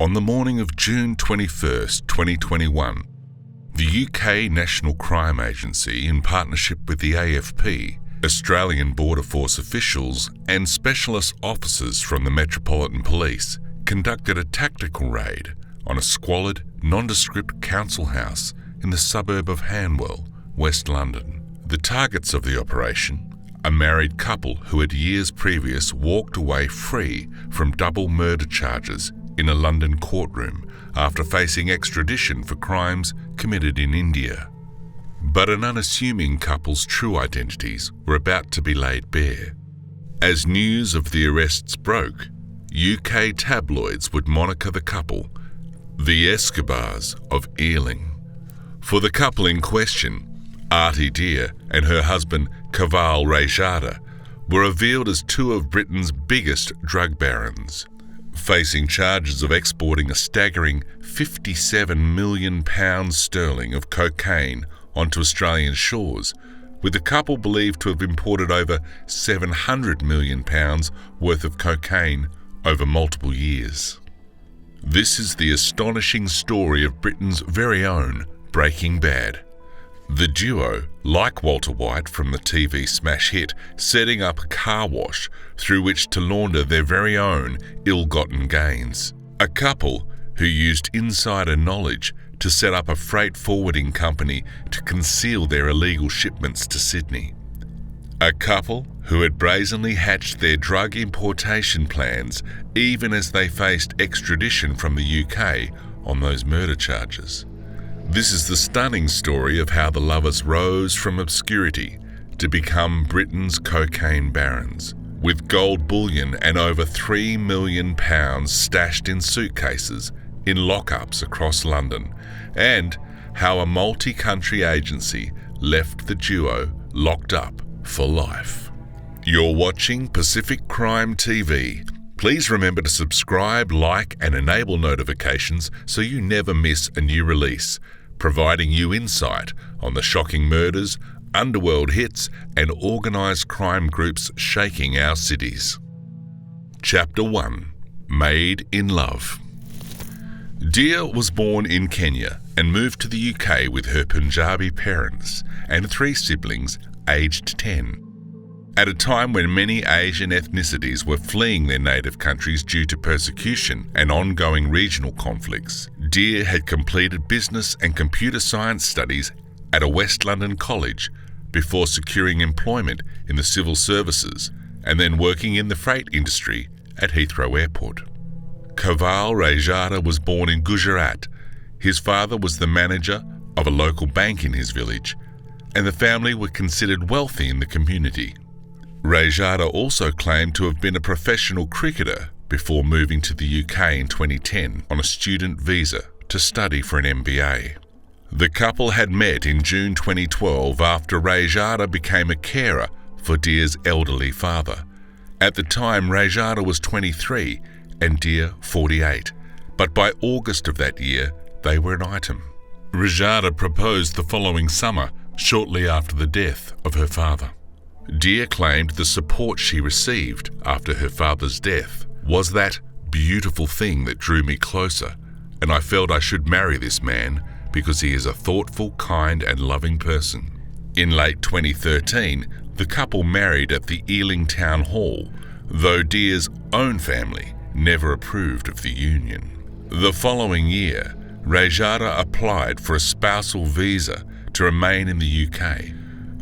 On the morning of June 21st, 2021, the UK National Crime Agency, in partnership with the AFP, Australian Border Force officials and specialist officers from the Metropolitan Police conducted a tactical raid on a squalid, nondescript council house in the suburb of Hanwell, West London. The targets of the operation, a married couple who had years previous walked away free from double murder charges in a London courtroom after facing extradition for crimes committed in India. But an unassuming couple's true identities were about to be laid bare. As news of the arrests broke, UK tabloids would moniker the couple the Escobars of Ealing. For the couple in question, Artie Deer and her husband Kaval Rejada, were revealed as two of Britain's biggest drug barons, facing charges of exporting a staggering £57 million of cocaine onto Australian shores, with the couple believed to have imported over £700 million worth of cocaine over multiple years. This is the astonishing story of Britain's very own Breaking Bad. The duo, like Walter White from the TV smash hit, setting up a car wash through which to launder their very own ill-gotten gains. A couple who used insider knowledge to set up a freight forwarding company to conceal their illegal shipments to Sydney. A couple who had brazenly hatched their drug importation plans even as they faced extradition from the UK on those murder charges. This is the stunning story of how the lovers rose from obscurity to become Britain's cocaine barons, with gold bullion and over £3 million stashed in suitcases in lockups across London, and how a multi-country agency left the duo locked up for life. You're watching Pacific Crime TV. Please remember to subscribe, like, and enable notifications so you never miss a new release, providing you insight on the shocking murders, underworld hits, and organised crime groups shaking our cities. Chapter 1. Made in Love. Dia was born in Kenya and moved to the UK with her Punjabi parents and 3 siblings aged 10. At a time when many Asian ethnicities were fleeing their native countries due to persecution and ongoing regional conflicts, Dia had completed business and computer science studies at a West London college before securing employment in the civil services and then working in the freight industry at Heathrow Airport. Kaval Rejada was born in Gujarat. His father was the manager of a local bank in his village, and the family were considered wealthy in the community. Rejada also claimed to have been a professional cricketer before moving to the UK in 2010 on a student visa to study for an MBA. The couple had met in June 2012 after Rejada became a carer for Dia's elderly father. At the time, Rejada was 23 and Dia 48, but by August of that year, they were an item. Rejada proposed the following summer, shortly after the death of her father. Dia claimed the support she received after her father's death was that beautiful thing that drew me closer, and I felt I should marry this man because he is a thoughtful, kind and loving person. In late 2013, the couple married at the Ealing Town Hall, though Dia's own family never approved of the union. The following year, Rejada applied for a spousal visa to remain in the UK.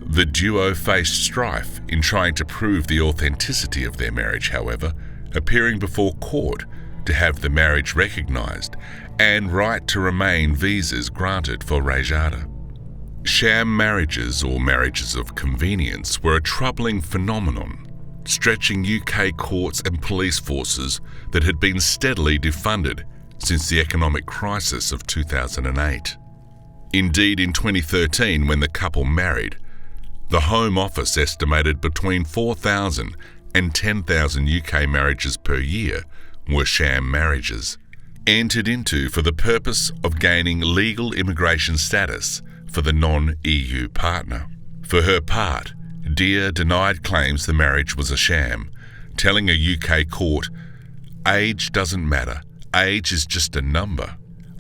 The duo faced strife in trying to prove the authenticity of their marriage, however, appearing before court to have the marriage recognised and right to remain visas granted for Rejada. Sham marriages, or marriages of convenience, were a troubling phenomenon, stretching UK courts and police forces that had been steadily defunded since the economic crisis of 2008. Indeed, in 2013, when the couple married, the Home Office estimated between 4,000 and 10,000 UK marriages per year were sham marriages, entered into for the purpose of gaining legal immigration status for the non-EU partner. For her part, Dia denied claims the marriage was a sham, telling a UK court, "Age doesn't matter. age is just a number.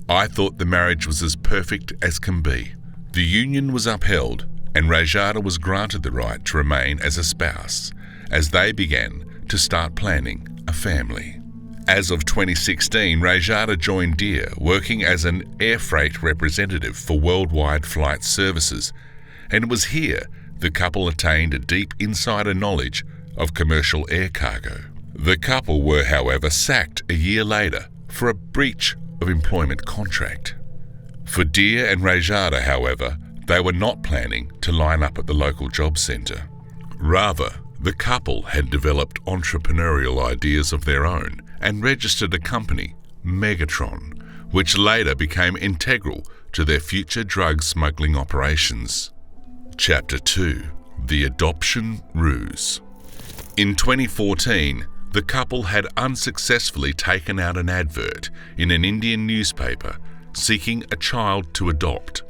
I thought the marriage was as perfect as can be. The union was upheld, and Rajada was granted the right to remain as a spouse, as they began to start planning a family. As of 2016, Rajada joined Dear, working as an air freight representative for Worldwide Flight Services, and it was here the couple attained a deep insider knowledge of commercial air cargo. The couple were, however, sacked a year later for a breach of employment contract. For Dear and Rajada, however, they were not planning to line up at the local job centre. Rather, the couple had developed entrepreneurial ideas of their own and registered a company, Megatron, which later became integral to their future drug smuggling operations. Chapter 2. The Adoption Ruse. In 2014, the couple had unsuccessfully taken out an advert in an Indian newspaper seeking a child to adopt.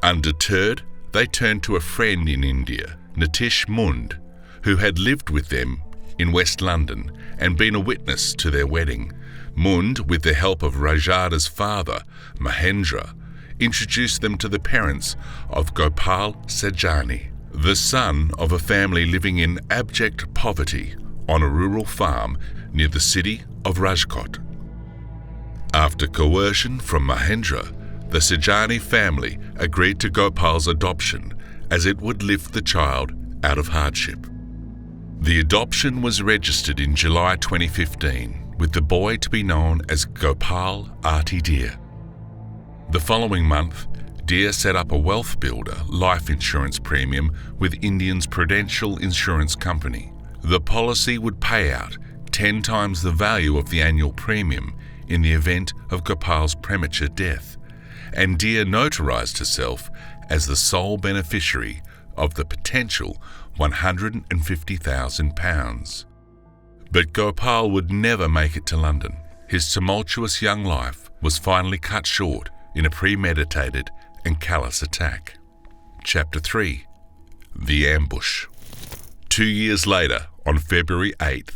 Undeterred, they turned to a friend in India, Nitish Mund, who had lived with them in West London and been a witness to their wedding. Mund, with the help of Rajada's father, Mahendra, introduced them to the parents of Gopal Sajani, the son of a family living in abject poverty on a rural farm near the city of Rajkot. After coercion from Mahendra, the Sajani family agreed to Gopal's adoption, as it would lift the child out of hardship. The adoption was registered in July 2015, with the boy to be known as Gopal Arti Dear. The following month, Dear set up a wealth builder life insurance premium with Indian's Prudential Insurance Company. The policy would pay out 10 times the value of the annual premium in the event of Gopal's premature death, and Dear notarized herself as the sole beneficiary of the potential £150,000. But Gopal would never make it to London. His tumultuous young life was finally cut short in a premeditated and callous attack. Chapter 3. The Ambush. 2 years later, on February 8,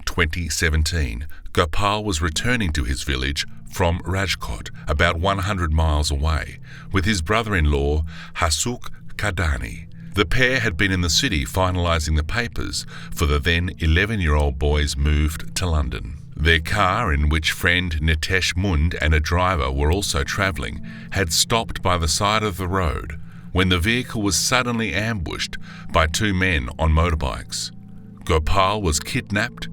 2017, Gopal was returning to his village from Rajkot, about 100 miles away, with his brother-in-law Hasuk Kadani. The pair had been in the city finalising the papers for the then 11-year-old boy's move to London. Their car, in which friend Nitesh Mund and a driver were also travelling, had stopped by the side of the road when the vehicle was suddenly ambushed by 2 men on motorbikes. Gopal was kidnapped,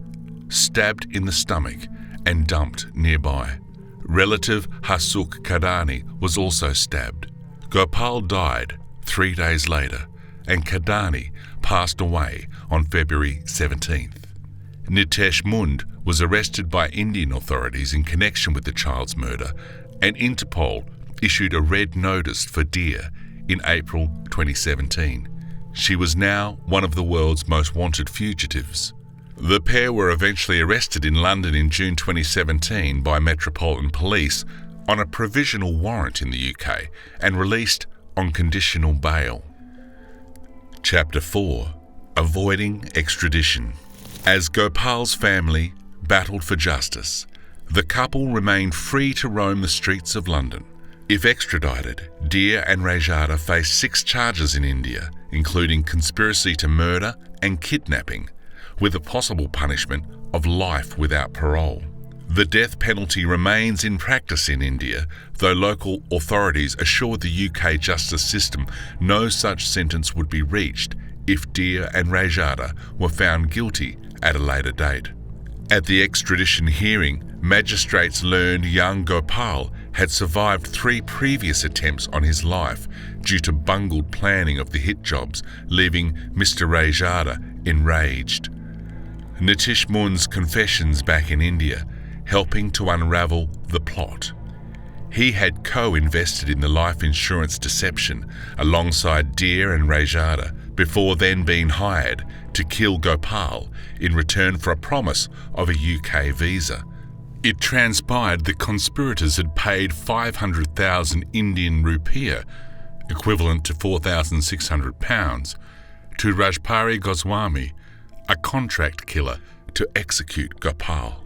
stabbed in the stomach, and dumped nearby. Relative Hasuk Kadani was also stabbed. Gopal died 3 days later, and Kadani passed away on February 17th. Nitesh Mund was arrested by Indian authorities in connection with the child's murder, and Interpol issued a red notice for Dear in April 2017. She was now one of the world's most wanted fugitives. The pair were eventually arrested in London in June 2017 by Metropolitan Police on a provisional warrant in the UK and released on conditional bail. Chapter 4. Avoiding Extradition. As Gopal's family battled for justice, the couple remained free to roam the streets of London. If extradited, Dear and Rajada faced 6 charges in India, including conspiracy to murder and kidnapping, with a possible punishment of life without parole. The death penalty remains in practice in India, though local authorities assured the UK justice system no such sentence would be reached if Dear and Rajada were found guilty at a later date. At the extradition hearing, magistrates learned young Gopal had survived 3 previous attempts on his life due to bungled planning of the hit jobs, leaving Mr. Rajada enraged. Nitish Mund's confessions back in India, helping to unravel the plot. He had co-invested in the life insurance deception alongside Dear and Rajada before then being hired to kill Gopal in return for a promise of a UK visa. It transpired the conspirators had paid 500,000 Indian rupiah, equivalent to £4,600, to Rajpari Goswami, a contract killer, to execute Gopal.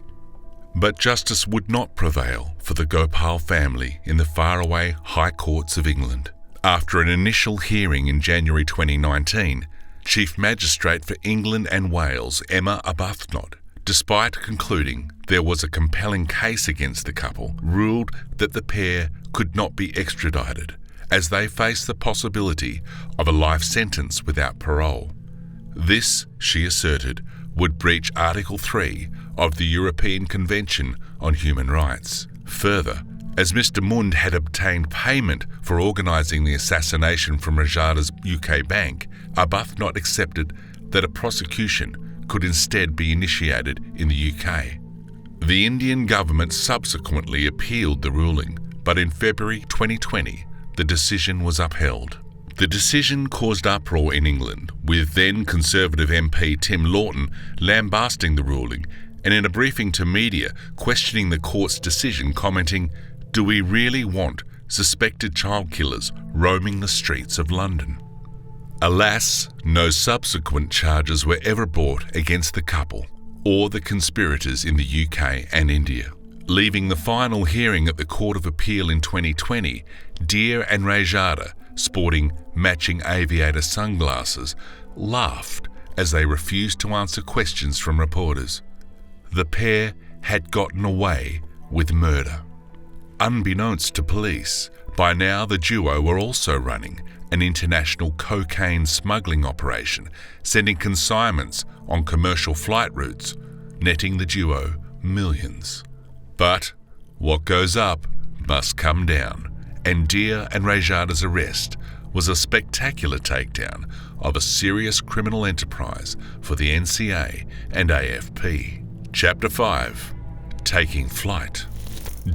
But justice would not prevail for the Gopal family in the faraway High Courts of England. After an initial hearing in January 2019, Chief Magistrate for England and Wales Emma Arbuthnot, despite concluding there was a compelling case against the couple, ruled that the pair could not be extradited, as they faced the possibility of a life sentence without parole. This, she asserted, would breach Article 3 of the European Convention on Human Rights. Further, as Mr. Mund had obtained payment for organising the assassination from Rajada's UK bank, Arbuthnot accepted that a prosecution could instead be initiated in the UK. The Indian government subsequently appealed the ruling, but in February 2020, the decision was upheld. The decision caused uproar in England, with then Conservative MP Tim Lawton lambasting the ruling and in a briefing to media questioning the court's decision, commenting, "Do we really want suspected child killers roaming the streets of London?" Alas, no subsequent charges were ever brought against the couple or the conspirators in the UK and India. Leaving the final hearing at the Court of Appeal in 2020, Deer and Rajada, sporting matching aviator sunglasses, laughed as they refused to answer questions from reporters. The pair had gotten away with murder. Unbeknownst to police, by now the duo were also running an international cocaine smuggling operation, sending consignments on commercial flight routes, netting the duo millions. But what goes up must come down, and Deer and Rajada's arrest was a spectacular takedown of a serious criminal enterprise for the NCA and AFP. Chapter 5. Taking Flight.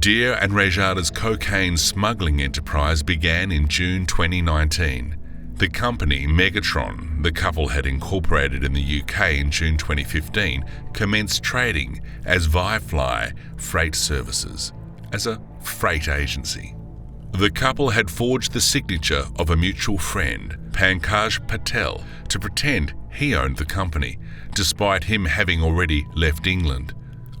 Deer and Rajada's cocaine smuggling enterprise began in June 2019. The company, Megatron, the couple had incorporated in the UK in June 2015, commenced trading as Vifly Freight Services, as a freight agency. The couple had forged the signature of a mutual friend, Pankaj Patel, to pretend he owned the company, despite him having already left England.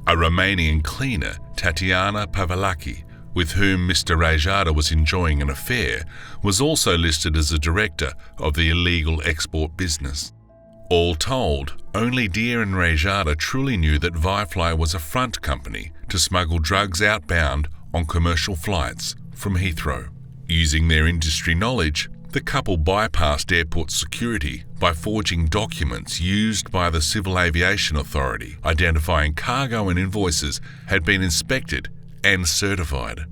A Romanian cleaner, Tatiana Pavelaki, with whom Mr. Rajada was enjoying an affair, was also listed as a director of the illegal export business. All told, only Deer and Rajada truly knew that Vifly was a front company to smuggle drugs outbound on commercial flights from Heathrow. Using their industry knowledge, the couple bypassed airport security by forging documents used by the Civil Aviation Authority, identifying cargo and invoices had been inspected and certified.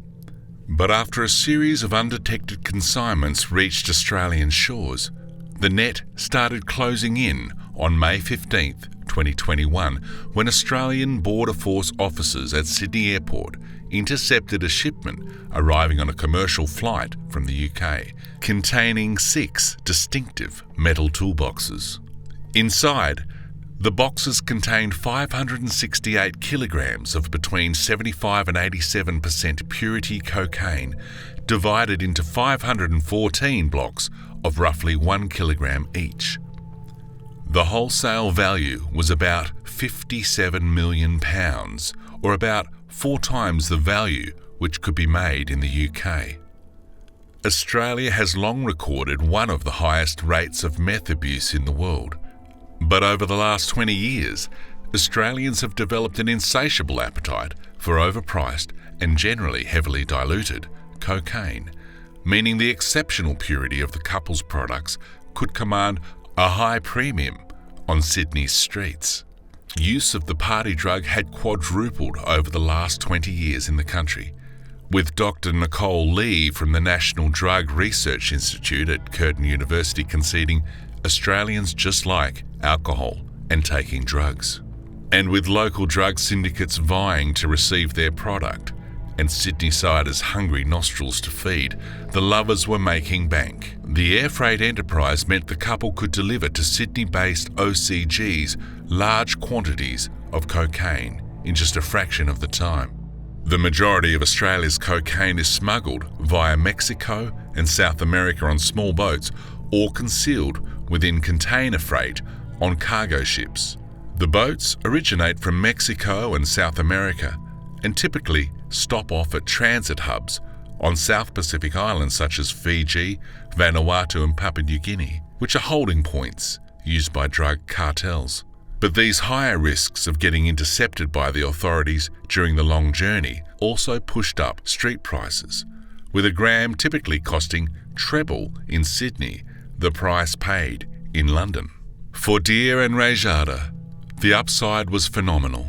But after a series of undetected consignments reached Australian shores, the net started closing in on May 15, 2021, when Australian Border Force officers at Sydney Airport intercepted a shipment arriving on a commercial flight from the UK, containing 6 distinctive metal toolboxes. Inside, the boxes contained 568 kilograms of between 75 and 87% purity cocaine, divided into 514 blocks of roughly 1 kilogram each. The wholesale value was about £57 million, or about 4 times the value which could be made in the UK. Australia has long recorded one of the highest rates of meth abuse in the world. But over the last 20 years, Australians have developed an insatiable appetite for overpriced and generally heavily diluted cocaine, meaning the exceptional purity of the couple's products could command a high premium on Sydney's streets. Use of the party drug had quadrupled over the last 20 years in the country, with Dr. Nicole Lee from the National Drug Research Institute at Curtin University conceding Australians just like alcohol and taking drugs. And with local drug syndicates vying to receive their product, and Sydneysiders' hungry nostrils to feed, the lovers were making bank. The air freight enterprise meant the couple could deliver to Sydney-based OCGs large quantities of cocaine in just a fraction of the time. The majority of Australia's cocaine is smuggled via Mexico and South America on small boats or concealed within container freight on cargo ships. The boats originate from Mexico and South America and typically stop off at transit hubs on South Pacific islands such as Fiji, Vanuatu and Papua New Guinea, which are holding points used by drug cartels. But these higher risks of getting intercepted by the authorities during the long journey also pushed up street prices, with a gram typically costing treble in Sydney the price paid in London. For Deer and Rajada, the upside was phenomenal.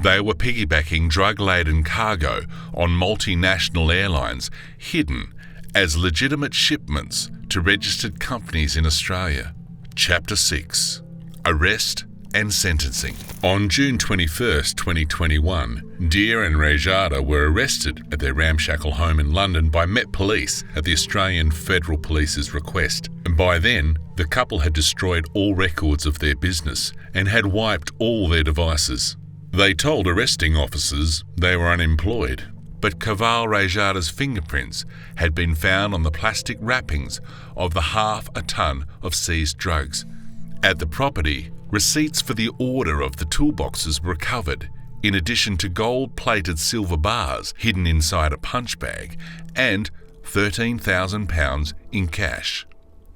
They were piggybacking drug-laden cargo on multinational airlines hidden as legitimate shipments to registered companies in Australia. Chapter 6. Arrest and Sentencing. On June 21, 2021, Deer and Rajada were arrested at their ramshackle home in London by Met Police at the Australian Federal Police's request. And by then, the couple had destroyed all records of their business and had wiped all their devices. They told arresting officers they were unemployed, but Kaval Rajada's fingerprints had been found on the plastic wrappings of the half a ton of seized drugs. At the property, receipts for the order of the toolboxes were recovered, in addition to gold-plated silver bars hidden inside a punch bag and £13,000 in cash.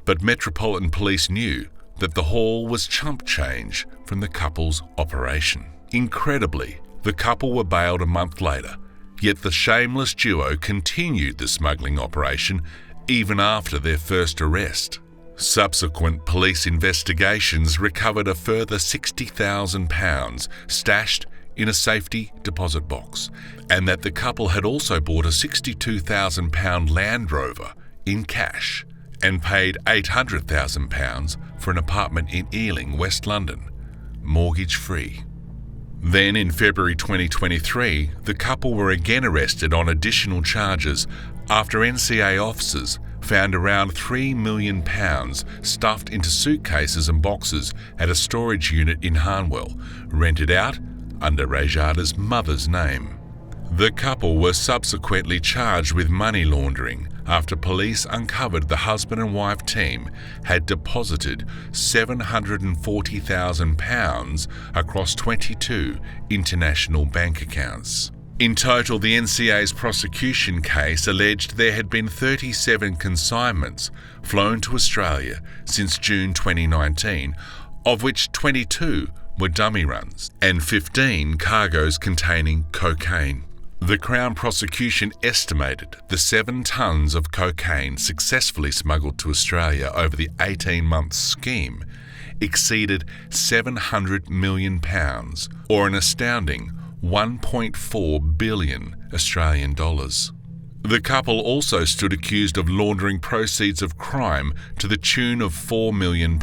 But Metropolitan Police knew that the haul was chump change from the couple's operation. Incredibly, the couple were bailed a month later, yet the shameless duo continued the smuggling operation even after their first arrest. Subsequent police investigations recovered a further £60,000 stashed in a safety deposit box, and that the couple had also bought a £62,000 Land Rover in cash and paid £800,000 for an apartment in Ealing, West London, mortgage-free. Then in February 2023, the couple were again arrested on additional charges after NCA officers found around £3 million stuffed into suitcases and boxes at a storage unit in Hanwell, rented out under Rajada's mother's name. The couple were subsequently charged with money laundering after police uncovered the husband and wife team had deposited £740,000 across 22 international bank accounts. In total, the NCA's prosecution case alleged there had been 37 consignments flown to Australia since June 2019, of which 22 were dummy runs and 15 cargoes containing cocaine. The Crown prosecution estimated the 7 tonnes of cocaine successfully smuggled to Australia over the 18-month scheme exceeded £700 million, or an astounding 1.4 billion Australian dollars. The couple also stood accused of laundering proceeds of crime to the tune of £4 million.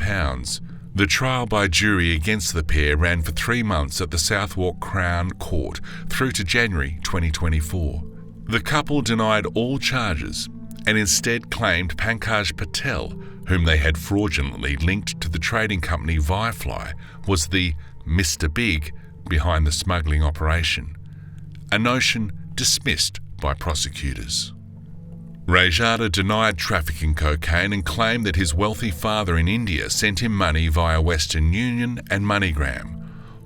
The trial by jury against the pair ran for 3 months at the Southwark Crown Court through to January 2024. The couple denied all charges and instead claimed Pankaj Patel, whom they had fraudulently linked to the trading company Firefly, was the Mr. Big behind the smuggling operation, a notion dismissed by prosecutors. Rajada denied trafficking cocaine and claimed that his wealthy father in India sent him money via Western Union and MoneyGram,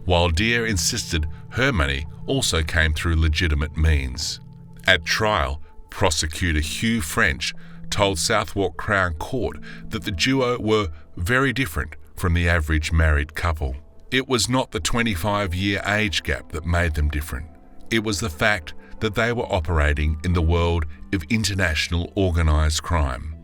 while Deer insisted her money also came through legitimate means. At trial, prosecutor Hugh French told Southwark Crown Court that the duo were very different from the average married couple. It was not the 25-year age gap that made them different. It was the fact that they were operating in the world of international organised crime.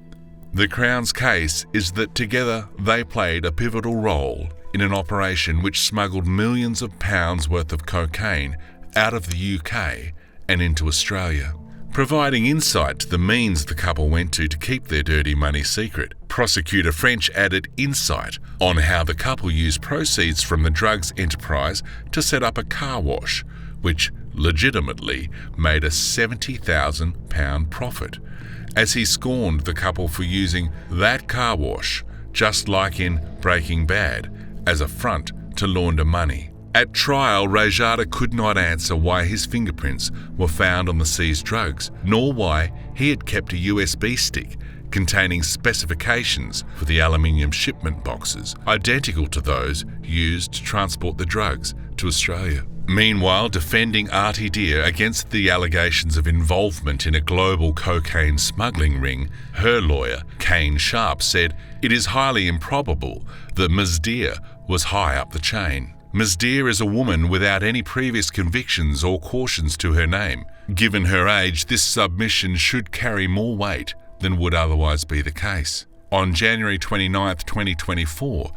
The Crown's case is that together they played a pivotal role in an operation which smuggled millions of pounds worth of cocaine out of the UK and into Australia. Providing insight to the means the couple went to keep their dirty money secret, prosecutor French added insight on how the couple used proceeds from the drugs enterprise to set up a car wash, which legitimately made a £70,000 profit, as he scorned the couple for using that car wash, just like in Breaking Bad, as a front to launder money. At trial, Rajada could not answer why his fingerprints were found on the seized drugs, nor why he had kept a USB stick containing specifications for the aluminium shipment boxes, identical to those used to transport the drugs to Australia. Meanwhile, defending Artie Deer against the allegations of involvement in a global cocaine smuggling ring, her lawyer, Kane Sharp, said it is highly improbable that Ms. Deer was high up the chain. Ms. Deer is a woman without any previous convictions or cautions to her name. Given her age, this submission should carry more weight than would otherwise be the case. On January 29, 2024,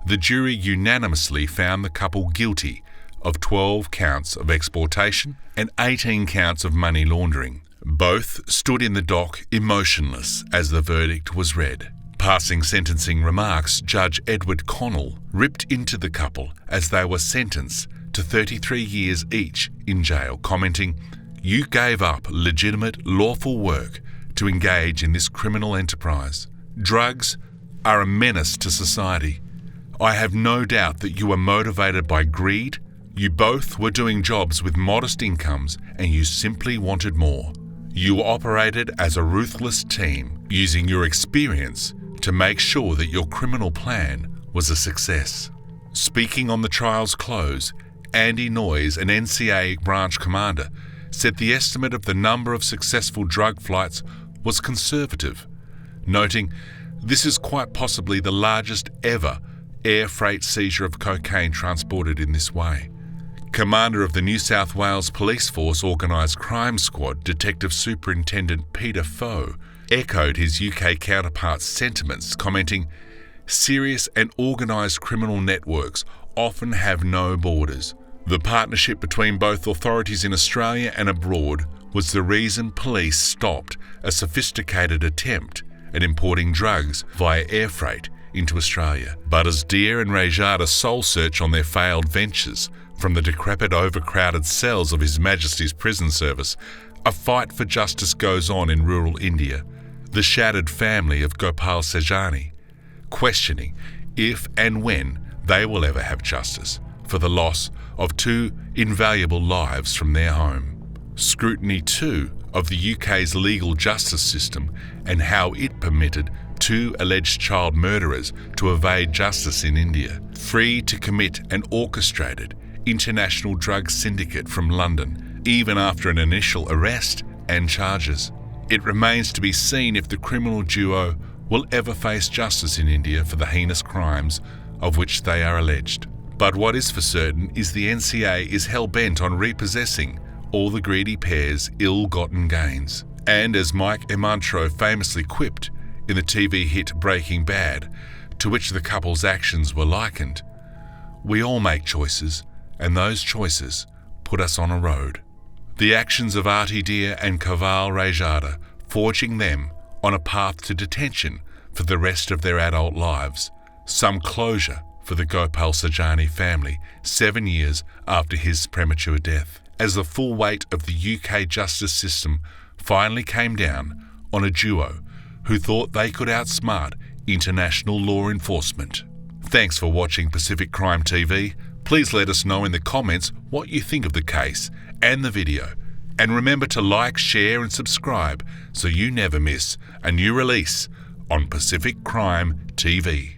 the jury unanimously found the couple guilty of 12 counts of exportation and 18 counts of money laundering. Both stood in the dock emotionless as the verdict was read. Passing sentencing remarks, Judge Edward Connell ripped into the couple as they were sentenced to 33 years each in jail, commenting, "You gave up legitimate, lawful work to engage in this criminal enterprise. Drugs are a menace to society. I have no doubt that you were motivated by greed. You both were doing jobs with modest incomes and you simply wanted more. You operated as a ruthless team, using your experience to make sure that your criminal plan was a success." Speaking on the trial's close, Andy Noyes, an NCA branch commander, said the estimate of the number of successful drug flights was conservative, noting, "This is quite possibly the largest ever air freight seizure of cocaine transported in this way." Commander of the New South Wales Police Force Organised Crime Squad, Detective Superintendent Peter Foe, echoed his UK counterpart's sentiments, commenting, "Serious and organised criminal networks often have no borders. The partnership between both authorities in Australia and abroad was the reason police stopped a sophisticated attempt at importing drugs via air freight into Australia. But as Deer and Rajada soul search on their failed ventures from the decrepit, overcrowded cells of His Majesty's Prison Service, a fight for justice goes on in rural India. The shattered family of Gopal Sejani, questioning if and when they will ever have justice for the loss of two invaluable lives from their home. Scrutiny too of the UK's legal justice system and how it permitted two alleged child murderers to evade justice in India, free to commit an orchestrated international drug syndicate from London, even after an initial arrest and charges. It remains to be seen if the criminal duo will ever face justice in India for the heinous crimes of which they are alleged. But what is for certain is the NCA is hell-bent on repossessing all the greedy pair's ill-gotten gains. And as Mike Emantrow famously quipped in the TV hit Breaking Bad, to which the couple's actions were likened, "We all make choices, and those choices put us on a road." The actions of Artie Deer and Kaval Rajada, forging them on a path to detention for the rest of their adult lives, some closure for the Gopal Sejani family 7 years after his premature death, as the full weight of the UK justice system finally came down on a duo who thought they could outsmart international law enforcement. Thanks for watching Pacific Crime TV. Please let us know in the comments what you think of the case and the video. And remember to like, share and subscribe so you never miss a new release on Pacific Crime TV.